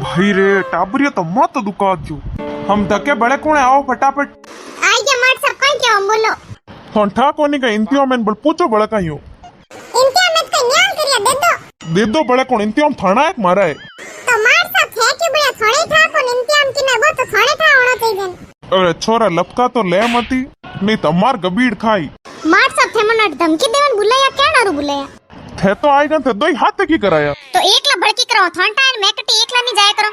भाई रे टाबरिया तो मत दुका जो हम धके बड़े कोने आओ फटाफट आई जा मार सब कौन क्या बोलो ठा कोनी का इंतियो में बड़ पूछो बड़ा कायो इंतिया में का न्याय करिया दे दो बड़े कोन इंतियो थाना एक मारा है तो मार सब है कि बड़ा थोड़े था को इंतियाम की ना वो तो थोड़े था होना चाहिए। अरे छोरा लपका तो ले मती नहीं तो मार गबीड़ खाई मार सब थे मना धमकी देवन बुलाया क्या नारू बुलाया थे तो आएगा थे दो हाथ की कराया तो एकला भड़की करो थोंटा है मैं कटी एकला नहीं जाया करो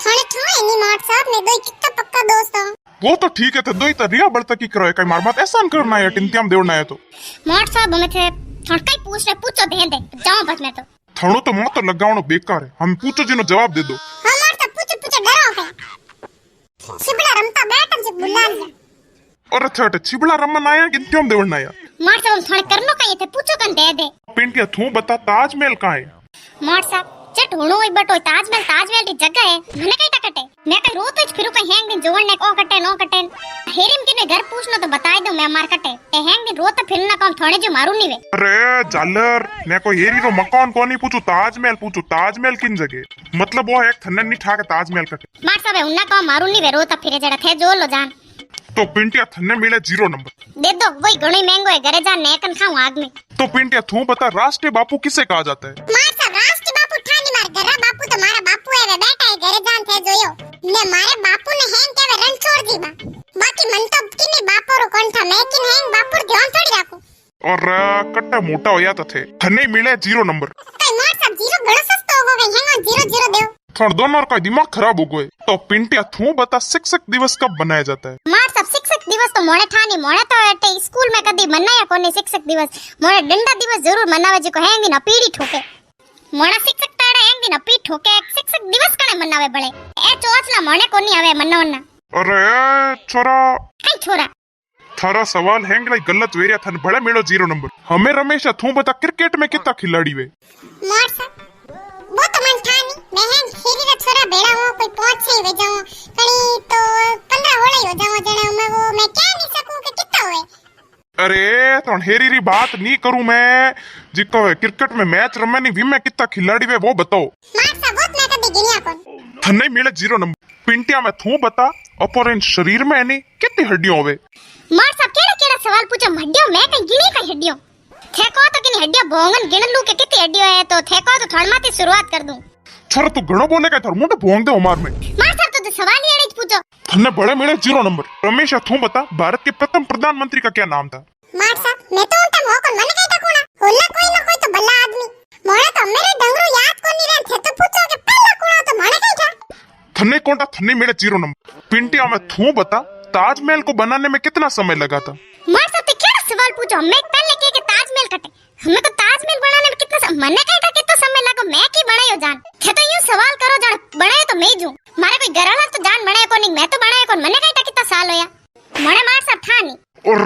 थोड़े थोड़े नहीं मार साहब ने दो कितना पक्का दोस्त हो वो तो ठीक है थे दो ही तो रिया बढ़ता की कराया कई मार बात एहसान करना है इंतियाम देवना है तो मार साहब हमें थे थोड़ा कई पूछ रहे पूछो दे जाओ बस मैं तो थणो तो मत लगावनो बेकार है हम पूछो जिनो जवाब दे दो हां मार तो पूछो डरो है सिबड़ा रमता बैठन से बुला लिया और अच्छा छिबड़ा रमन आया कि इंतियाम देवना आया मार साहब थोड़े करनो का ये थे पूछो कन दे पिंटिया तू बता ताजमहल कहाँ है मार साहब चट होणो ही बटो ताजमहल की जगह है मने कई टकटे मैं कई रोत च फिरू कई हैंग दिन जोड़ने को कटे नो कटे हेरिम किने घर पूछनो तो बताई दो मैं मार कटे ए हैंग दिन रोत फिरना काम थोड़े जो मारू नहीं वे अरे जालर ने को हेरी रो मकान को नहीं पूछू ताजमहल किन जगह मतलब वो एक थन्ने नहीं ठाके ताजमहल कटे मार साहब उन्ना काम मारू नहीं वे रोत फिरे जड़ा थे जो लो जान तो पिंटिया थन्ने मिले 0 नंबर दे दो वही घणो महंगो है घरे जा नेकन खाऊं आग में तो पिंटिया तू बता राष्ट्रीय बापू किसे कहा जाता है मार साहब राष्ट्रीय बापू ठानी मार घरा बापू तो मारा बापू है वे बेटा है घरे जान थे जोयो ने मारे बापू ने हैंग के वे रणछोड़ दी बा बाकी मन तो किने बापू रो कोन था मैं किने हैंग बापू ध्यान थोड़ी राखू और कट्टा मोटा होया तो थे थन्ने मिले 0 नंबर तो मार साहब 0 बड़ो सस्तो हो गए हैंग 0 देओ थोड़ा दोनों का दिमाग खराब हो गए तो पिंटिया तू बता शिक्षक दिवस कब मनाया जाता है मार सब शिक्षक दिवस तो मोड़े ठानी मोड़े तो एटे स्कूल में कदी मनाया कोने शिक्षक दिवस मोड़े डंडा दिवस जरूर मनावे जी को हैंगी ना पीड़ी ठोके मोड़ा शिक्षक ताड़ा हैंगी ना पीठ ठोके शिक्षक दिवस कने मनावे बड़े ए चोचला मोड़े कोनी आवे मनोना अरे छोरा कई छोरा थारा सवाल हैंग लाई गलत वेरिया थन बड़े मिलो 0 नंबर हमें रमेशा तू बता क्रिकेट में कितना खिलाड़ी वे मार सब वो तो मन ठानी मैं हैंग खेली रा छोरा बेड़ा हो कोई पहुंच से वे जाऊं कणी तो 15 होले हो जाऊं जने मैं वो मैं कह नहीं सकूं कि कितना होए अरे तो हेरी री बात नहीं करूं मैं जिको क्रिकेट में मैच रमे नहीं वी में कितना खिलाड़ी वे वो बताओ मार सब बहुत मैं कदी गिनिया कोन थन्ने मिले 0 नंबर पिंटिया में तू बता अपने शरीर में नहीं कितनी हड्डियां होवे मार सब केड़ा सवाल पूछो हड्डियों मैं कहीं गिनी कहीं हड्डियों थे को तो किनी हड्डियां भोंगन गिन लू के कितनी हड्डियां है तो थे को तो थोड़ माती शुरुआत कर दूं छोरा तू घणो बोले का थार मुंडे भोंग दे उमार में मार सब तो सवाल ही एड़े पूछो थन्ने बड़े मिले 0 नंबर रमेशा तू बता भारत के प्रथम प्रधानमंत्री का क्या नाम था मार सब मैं तो उनका मोकन मन कई टकोना होला कोई ना कोई तो भला आदमी मोड़ा तो मेरे डंगरू याद को नहीं रहे थे तो पूछो कि पहला कोना तो माने कई था थन्ने कोंटा थन्ने मिले 0 नंबर पिंटिया में तू बता ताजमहल को बनाने में कितना समय लगा था मार सब केड़ा सवाल पूछो मैं पहले के ताजमहल कटे हमें तो ताजमहल बनाने में कितना मने कई था कितना समय लगा मैं की बनायो जान थे तो यूं सवाल करो जान बनाए तो मैं जू मारे कोई घरवाला तो जान बनाए को नहीं मैं तो बनाए को मने कई था कितना साल होया मोरे मार सब ठानी और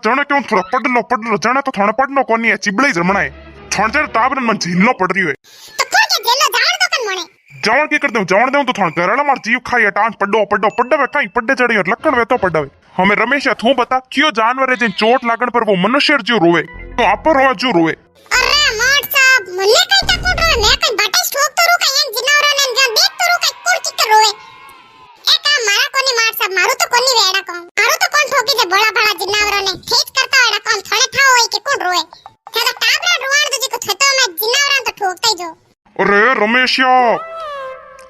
जाने क्यों थोड़ा पढ़ लो जाने तो थोड़ा पढ़नो कोनी है चिबड़े जमना है थोड़ा जरा टाबरन मन झीलनो पड़ रही है तो कौन के जेलो जान दो कन मोने जावन के कर दूं तो थोड़ा घरवाला मार जीव खाई टांच पड्डो कहीं पड्डे चढ़ी और लक्कड़ वे तो पड्डवे हमें रमेशा तू बता क्यों जानवर है जिन चोट लागण पर वो मनुष्य जो रोवे तो आप पर रोवा जो रोवे अरे मार साहब मने कई टको रोवे मैं कई बाटे स्टॉक तो रू कई जिनावरो ने जन देख तो रू कई कोड़ की रोवे ए का मारा कोनी मार साहब मारू तो कोनी वेड़ा को मारू तो कौन ठोकी दे बड़ा बड़ा जिनावरो ने ठीक करता वेड़ा कौन थोड़े था होई के कौन रोवे थे तो टाबरा रोवाण दो जी को थतो मैं जिनावरा तो ठोकते जो अरे रमेशा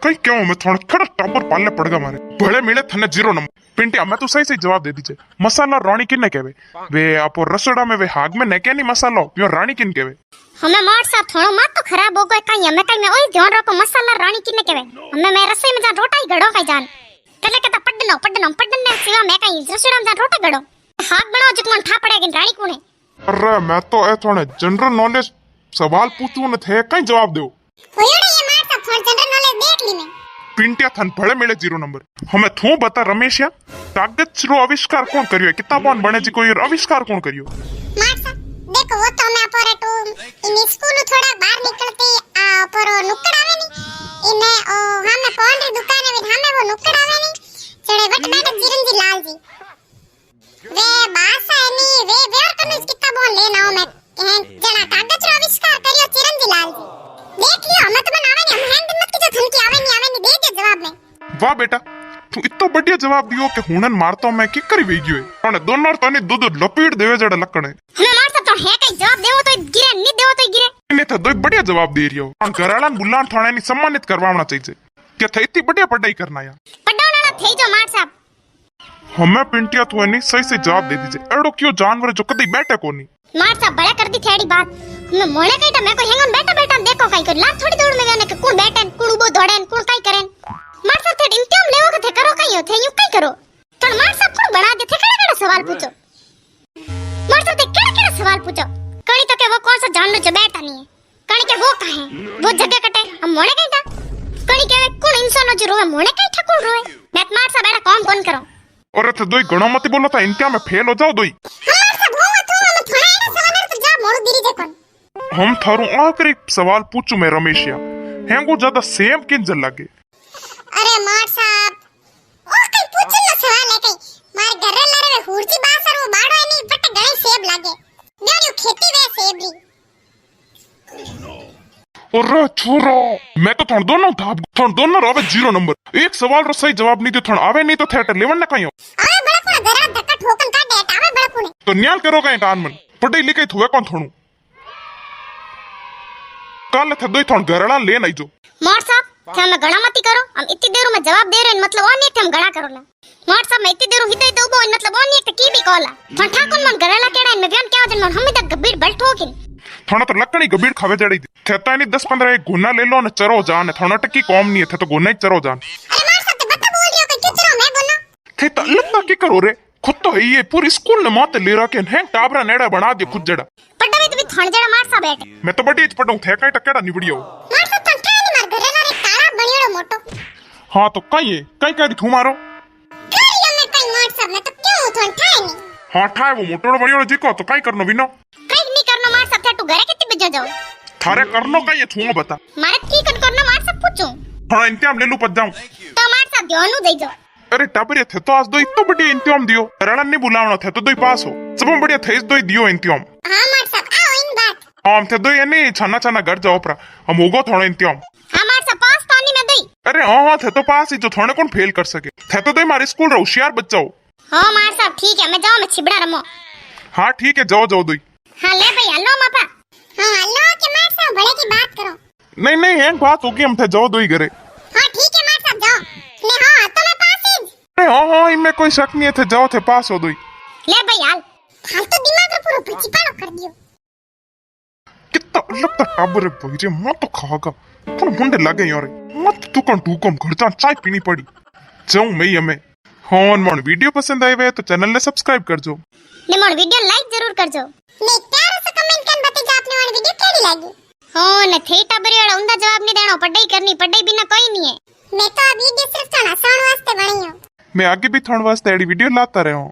कहीं क्यों मैं थोड़ा खड़ा टाबर पालने पड़ेगा मारे बड़े मिले थने 0 नंबर पिंटिया मैं तो सही जवाब दे दीजिए मसाला रानी किन ने कहवे वे आपो रसोड़ा में वे हाग में नेके नहीं मसाला यो रानी किन कहवे हमें मार साहब थोड़ा मत तो खराब हो गए कहीं हमें कहीं मैं ओए ध्यान रखो मसाला रानी किन ने कहवे हमें मैं रसोई में जा रोटा ही गड़ो कहीं जान कले कहता पड्डनो सिवा मैं कहीं रसोड़ा में जा रोटा गड़ो हाग बनाओ जिक मन ठा पड़ेगी रानी कौन है अरे मैं तो ए थोड़े जनरल नॉलेज सवाल पूछूं न थे कहीं जवाब दो होयोड़े ये मार साहब थोड़ा जनरल नॉलेज देख ली मैं पिंटिया थन बड़े मिले 0 नंबर हमें तू बता रमेशा कागज रो आविष्कार कौन करियो है किताबन बने जी कोई आविष्कार कौन करियो मार साहब देखो वो तो मैं पर तो इन स्कूल थोड़ा बाहर निकलते आ पर नुक्कड़ आवे नी इने ओ हमें कौन री दुकान है हमें वो नुक्कड़ आवे नी चढ़े वट बैठे चिरंजी लाल जी वे भाषा है नी वे और तो इस किताबों लेना हो मैं जना कागज रो आविष्कार करियो चिरंजी लाल जी देख लियो हमें तो बनावे नी हम हैंग मत की जो धमकी आवे नी देख वाह बेटा तू इतो बढ़िया जवाब दियो कि हुनन मारतो मैं की करी वे गयो है दोनों तने दूध लपेट देवे जड़ा लकणे हमें मार सब तो है कई जवाब देवो तो गिरे नहीं देवो तो गिरे ने तो दो बढ़िया जवाब दे रियो पण घराळान बुलाण थाणे ની सम्मानित करवावना चाहिए કે થઈ इतनी बढ़िया पढ़ाई करना या पढ़ावना થઈ जो मार साहब हमें पिंटिया तो नहीं सही से जवाब दे दीजिए एड़ो क्यों जानवर जो कदी बैठे कोनी मार साहब बड़ा कर दी थेड़ी बात हमें मोणे कईटा मैं को हेंगन बैठा बैठा देखो कई कर लाख थोड़ी दौड़ में गने के कौन बैठे कौन उबो दौड़े कौन कई करे मार साहब थे इंतजाम लेवो के थे करो कई हो थे यू कई करो तो मार साहब कौन बना दे थे केड़ा सवाल पूछो मार साहब थे केड़ा सवाल पूछो कणी तो के वो कौन सा जानवर जो बैठा नहीं है कणी के वो कहे वो जगह कटे हम मोणे कईटा कणी के कौन इंसान जो रोवे मोणे कई ठकुल रोवे मैं मार साहब एड़ा काम कौन करो और थे दोई गणो मत बोलो था इनका में फेल हो जाओ दोई हम थारू आखिरी सवाल पूछू मैं रमेशिया हेंगो ज्यादा सेम किन जल लगे अरे मार साहब ओ कई पूछन नो सवाल है कई मार घर लारे वे हुरजी बासर वो बाड़ो है नी बट गणी सेब लागे न्यायो खेती वे सेब री अरे छोरा मैं तो थोड़ दोनों आवे 0 नंबर एक सवाल रो सही जवाब नहीं दे थोड़ आवे नहीं तो थिएटर लेवन ना कहियो अरे बड़ा कोना घरा धक्का ठोकन का डेट आवे बड़ा कोने तो न्याल करो कहीं कान मन पढ़ाई लिखाई थोवे कौन थोड़ू कल थे दोई थोड़ घरड़ा ले नहीं जो मार साहब क्या मैं गणा मती करो हम इतनी देर में जवाब दे रहे हैं मतलब और नहीं हम गणा करो ना मार साहब मैं इतनी देर हिदे दो बो मतलब और नहीं की भी कॉल थोड़ ठाकुर मन घरला केड़ा में बयान क्या वजन मन हम तक गबीर बल ठोकिन थोड़ा तो लकड़ी गबीर खावे जड़ी थेता नहीं 10-15 एक गुना ले लो ने चरो जान थोड़ा टकी कॉम नहीं थे तो गुना ही चरो जान अरे मार साहब तो बता बोल रही हो कि क्यों चरो मैं बोलना थेता लगता की करो रे खुद तो है ये पूरी स्कूल ने माते ले रखे हैं टाबरा नेड़ा बना दिया खुद जड़ा पड्डा भी थण जड़ा मार साहब बैठ मैं तो बड़ी पढ़ूं थे कई टकेड़ा निबड़ियो मार साहब तन ट्रेन मार घरला रे तारा बणियोड़ो मोटो हां तो कई है कई थू मारो कई में कई मार साहब मैं तो क्यों थण ठाए नहीं हां ठाए वो मोटोड़ो बणियोड़ो जीको तो कई करनो विनो कई नहीं करनो मार साहब थे तू घरे कितनी बजे जाओ थारे करनो कई थू बता मारे की करनो मार साहब पूछूं थोड़ा इंतजाम ले लू पद जाऊं तो मार साहब ध्यान दे जाओ अरे टाबरे थे तो आज दो इतो बढ़िया इंतजाम दियो रणन नहीं बुलावनो थे तो दो पास हो सब बढ़िया थे दो दियो इंतजाम हां मार साहब आओ इन बात हम थे दो यानी छना घर जाओ परा हम होगो थोड़ा इंतजाम हां मार साहब पास पानी में दई अरे हां थे तो पास ही जो थोड़े कौन फेल कर सके थे तो दो मारे स्कूल रो होशियार बच्चा हो हां मार साहब ठीक है मैं जाऊं मैं छिबड़ा रमो हाँ ठीक है जाओ दो हां ले भाई हल्लो मापा हां हल्लो के मार साहब बड़े की बात करो नहीं एक बात होगी हम थे जाओ दो घरे हां ठीक है मार साहब जाओ ले हां तो मैं पास ही अरे हाँ इनमें कोई शक नहीं है थे जाओ थे पास हो दो ले भाई हाल फालतू दिमाग रो पूरा पचिपाड़ो कर दियो कितना लगता टाबर है भाई रे मत तो खागा पर मुंडे लगे यार मत तू कम घर जा चाय पीनी पड़ी जाऊं मैं हमें हाँ मन वीडियो पसंद आए तो चैनल ने सब्सक्राइब कर जो ने मोर वीडियो लाइक जरूर करजो ने प्यार से कमेंट कर बता जो आपने वाली वीडियो केडी लागी हां ने थेटा बरियाड़ा उंदा जवाब नहीं देनो पढ़ाई बिना कोई नहीं है मैं तो अब वीडियो सिर्फ थाना हसाण वास्ते बणी हूं मैं आगे भी थोड़ा वास्ते एडी वीडियो लाता रहा हूं